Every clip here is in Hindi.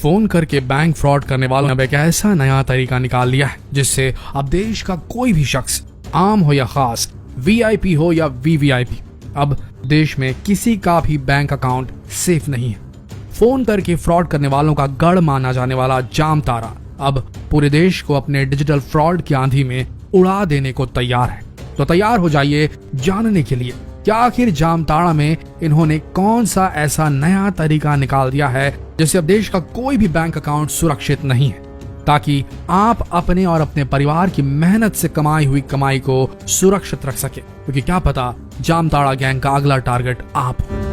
फोन करके बैंक फ्रॉड करने वालों ने अब एक ऐसा नया तरीका निकाल लिया है जिससे अब देश का कोई भी शख्स, आम हो या खास, वीआईपी हो या वीवीआईपी, अब देश में किसी का भी बैंक अकाउंट सेफ नहीं है। फोन करके फ्रॉड करने वालों का गढ़ माना जाने वाला जामताड़ा अब पूरे देश को अपने डिजिटल फ्रॉड की आंधी में उड़ा देने को तैयार है। तो तैयार हो जाइए जानने के लिए कि आखिर जामताड़ा में इन्होंने कौन सा ऐसा नया तरीका निकाल दिया है जिससे अब देश का कोई भी बैंक अकाउंट सुरक्षित नहीं है, ताकि आप अपने और अपने परिवार की मेहनत से कमाई हुई कमाई को सुरक्षित रख सके, क्योंकि क्या पता जामताड़ा गैंग का अगला टारगेट आप हो।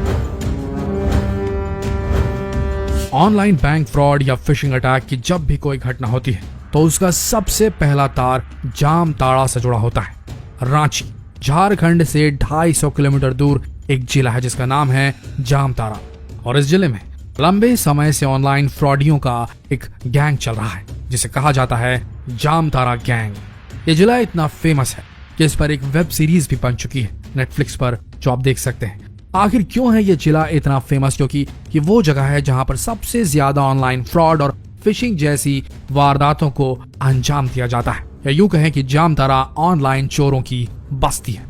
ऑनलाइन बैंक फ्रॉड या फिशिंग अटैक की जब भी कोई घटना होती है तो उसका सबसे पहला तार जामताड़ा से जुड़ा होता है। रांची झारखंड से 250 किलोमीटर दूर एक जिला है जिसका नाम है जामताड़ा, और इस जिले में लंबे समय से ऑनलाइन फ्रॉडियों का एक गैंग चल रहा है जिसे कहा जाता है जामताड़ा गैंग। ये जिला इतना फेमस है कि इस पर एक वेब सीरीज भी बन चुकी है नेटफ्लिक्स पर, जो आप देख सकते हैं। आखिर क्यों है ये जिला इतना फेमस? क्योंकि ये वो जगह है जहां पर सबसे ज्यादा ऑनलाइन फ्रॉड और फिशिंग जैसी वारदातों को अंजाम दिया जाता है, या यूं कहें कि जामताड़ा ऑनलाइन चोरों की बस्ती है।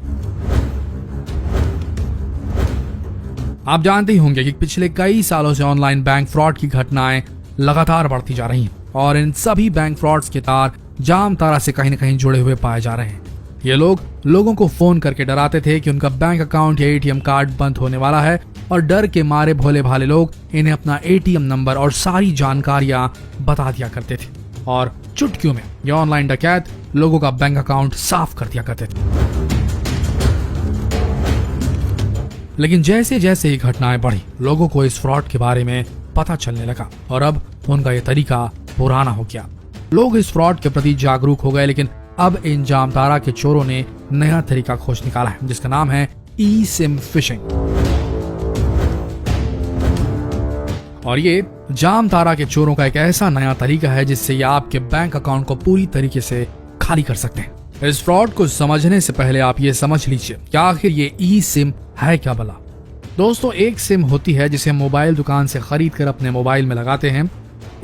आप जानते ही होंगे कि पिछले कई सालों से ऑनलाइन बैंक फ्रॉड की घटनाएं लगातार बढ़ती जा रही हैं और इन सभी बैंक फ्रॉड्स के तार जामताड़ा से कहीं न कहीं जुड़े हुए पाए जा रहे हैं। ये लोग लोगों को फोन करके डराते थे कि उनका बैंक अकाउंट या एटीएम कार्ड बंद होने वाला है, और डर के मारे भोले भाले लोग इन्हें अपना एटीएम नंबर और सारी जानकारियां बता दिया करते थे, और चुटकियों में ये ऑनलाइन डकैत लोगों का बैंक अकाउंट साफ कर दिया करते थे। लेकिन जैसे जैसे ये घटनाएं बढ़ी, लोगों को इस फ्रॉड के बारे में पता चलने लगा और अब उनका ये तरीका पुराना हो गया। लोग इस फ्रॉड के प्रति जागरूक हो गए, लेकिन अब इन जामताड़ा के चोरों ने नया तरीका खोज निकाला है जिसका नाम है ई सिम फिशिंग। और ये जामताड़ा के चोरों का एक ऐसा नया तरीका है जिससे ये आपके बैंक अकाउंट को पूरी तरीके से खाली कर सकते हैं। इस फ्रॉड को समझने से पहले आप ये समझ लीजिए कि आखिर ये ई सिम है क्या भला। दोस्तों, एक सिम होती है जिसे मोबाइल दुकान से खरीद कर अपने मोबाइल में लगाते हैं,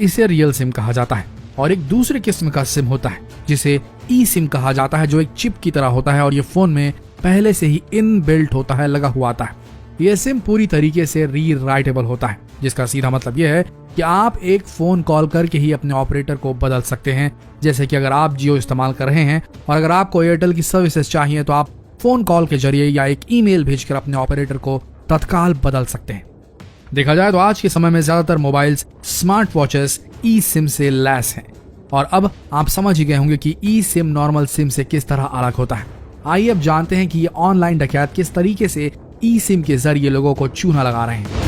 इसे रियल सिम कहा जाता है। और एक दूसरे किस्म का सिम होता है जिसे ई सिम कहा जाता है, जो एक चिप की तरह होता है और ये फोन में पहले से ही इनबिल्ट होता है, लगा हुआ आता है। ये सिम पूरी तरीके से रीराइटेबल होता है, जिसका सीधा मतलब यह है कि आप एक फोन कॉल करके ही अपने ऑपरेटर को बदल सकते हैं। जैसे कि अगर आप जियो इस्तेमाल कर रहे हैं और अगर आपको एयरटेल की सर्विसेज चाहिए तो आप फोन कॉल के जरिए या एक ईमेल भेजकर अपने ऑपरेटर को तत्काल बदल सकते हैं। देखा जाए तो आज के समय में ज्यादातर मोबाइल्स, स्मार्ट वॉचेस ई सिम से लैस हैं, और अब आप समझ ही गए होंगे कि ई सिम नॉर्मल सिम से किस तरह अलग होता है। आइए अब जानते हैं कि ये ऑनलाइन डकैत किस तरीके से ई सिम के जरिए लोगों को चूना लगा रहे हैं।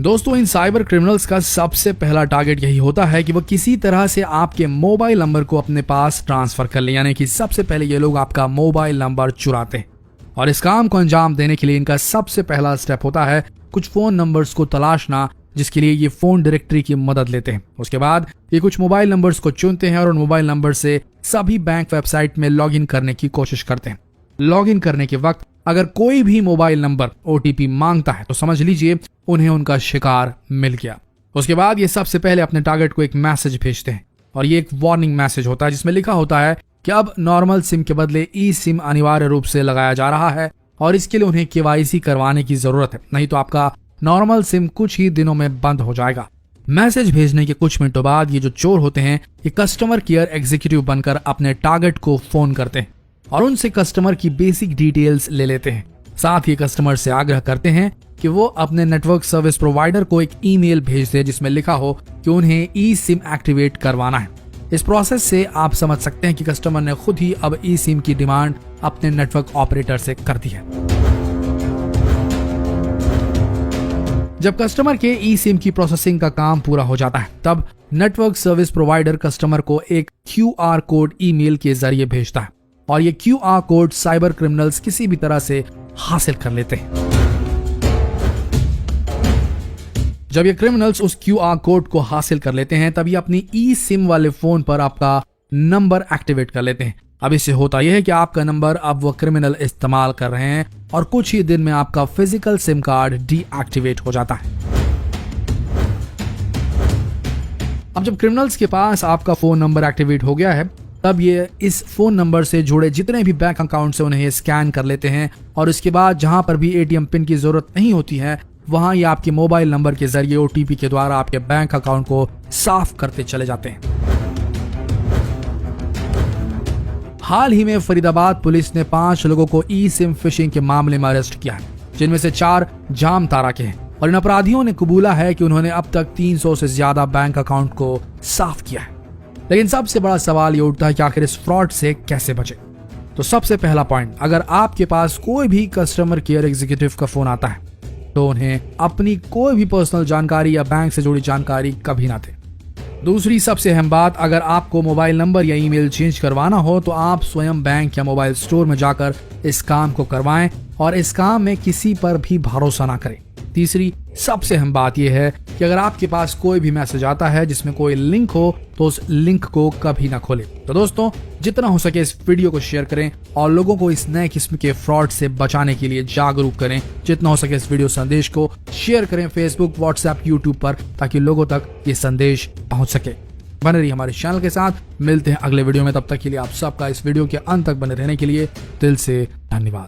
दोस्तों, इन साइबर क्रिमिनल्स का सबसे पहला टारगेट यही होता है कि वो किसी तरह से आपके मोबाइल नंबर को अपने पास ट्रांसफर कर ले, यानी कि सबसे पहले ये लोग आपका मोबाइल नंबर चुराते हैं। और इस काम को अंजाम देने के लिए इनका सबसे पहला स्टेप होता है कुछ फोन नंबर्स को तलाशना, जिसके लिए ये फोन डायरेक्टरी की मदद लेते हैं। उसके बाद ये कुछ मोबाइल नंबर्स को चुनते हैं और उन मोबाइल नंबर से सभी बैंक वेबसाइट में लॉगिन करने की कोशिश करते हैं। लॉगिन करने के वक्त अगर कोई भी मोबाइल नंबर ओटीपी मांगता है तो समझ लीजिए उन्हें उनका शिकार मिल गया। उसके बाद ये सबसे पहले अपने टारगेट को एक मैसेज भेजते हैं, और ये एक वार्निंग मैसेज होता है जिसमें लिखा होता है कि अब नॉर्मल सिम के बदले ई सिम अनिवार्य रूप से लगाया जा रहा है और इसके लिए उन्हें केवाईसी करवाने की जरूरत है, नहीं तो आपका नॉर्मल सिम कुछ ही दिनों में बंद हो जाएगा। मैसेज भेजने के कुछ मिनटों बाद ये जो चोर होते हैं ये कस्टमर केयर एग्जीक्यूटिव बनकर अपने टारगेट को फोन करते हैं और उनसे कस्टमर की बेसिक डिटेल्स ले लेते हैं। साथ ही कस्टमर से आग्रह करते हैं कि वो अपने नेटवर्क सर्विस प्रोवाइडर को एक ईमेल भेज दे जिसमें लिखा हो कि उन्हें ई सिम एक्टिवेट करवाना है। इस प्रोसेस से आप समझ सकते हैं कि कस्टमर ने खुद ही अब ई सिम की डिमांड अपने नेटवर्क ऑपरेटर से कर दी है। जब कस्टमर के ई सिम की प्रोसेसिंग का काम पूरा हो जाता है तब नेटवर्क सर्विस प्रोवाइडर कस्टमर को एक QR कोड ईमेल के जरिए भेजता है, और ये QR कोड साइबर क्रिमिनल्स किसी भी तरह से हासिल कर लेते हैं। जब ये क्रिमिनल्स उस QR कोड को हासिल कर लेते हैं तब ये अपनी ई सिम वाले फोन पर आपका नंबर एक्टिवेट कर लेते हैं। अब इससे होता यह है कि आपका नंबर अब वो क्रिमिनल इस्तेमाल कर रहे हैं और कुछ ही दिन में आपका फिजिकल सिम कार्ड डीएक्टिवेट हो जाता है। अब जब क्रिमिनल्स के पास आपका फोन नंबर एक्टिवेट हो गया है, तब ये इस फोन नंबर से जुड़े जितने भी बैंक अकाउंट से उन्हें स्कैन कर लेते हैं और उसके बाद जहां पर भी एटीएम पिन की जरूरत नहीं होती है, वहां ये आपके मोबाइल नंबर के जरिए ओटीपी के द्वारा आपके बैंक अकाउंट को साफ करते चले जाते हैं। हाल ही में फरीदाबाद पुलिस ने 5 लोगों को ई सिम फिशिंग के मामले में अरेस्ट किया है, जिनमें से 4 जामताड़ा के हैं और इन अपराधियों ने कबूला है कि उन्होंने अब तक 300 से ज्यादा बैंक अकाउंट को साफ किया है। लेकिन सबसे बड़ा सवाल ये उठता है कि आखिर इस फ्रॉड से कैसे बचे। तो सबसे पहला पॉइंट, अगर आपके पास कोई भी कस्टमर केयर एग्जीक्यूटिव का फोन आता है तो उन्हें अपनी कोई भी पर्सनल जानकारी या बैंक से जुड़ी जानकारी कभी ना दें। दूसरी सबसे अहम बात, अगर आपको मोबाइल नंबर या ईमेल चेंज करवाना हो तो आप स्वयं बैंक या मोबाइल स्टोर में जाकर इस काम को करवाएं और इस काम में किसी पर भी भरोसा ना करें। तीसरी सबसे अहम बात यह है कि अगर आपके पास कोई भी मैसेज आता है जिसमें कोई लिंक हो तो उस लिंक को कभी ना खोलें। तो दोस्तों, जितना हो सके इस वीडियो को शेयर करें और लोगों को इस नए किस्म के फ्रॉड से बचाने के लिए जागरूक करें। जितना हो सके इस वीडियो संदेश को शेयर करें फेसबुक, व्हाट्सएप, यूट्यूब पर, ताकि लोगों तक ये संदेश पहुंच सके। बने रहिए हमारे चैनल के साथ, मिलते हैं अगले वीडियो में। तब तक के लिए आप सबका इस वीडियो के अंत तक बने रहने के लिए दिल से धन्यवाद।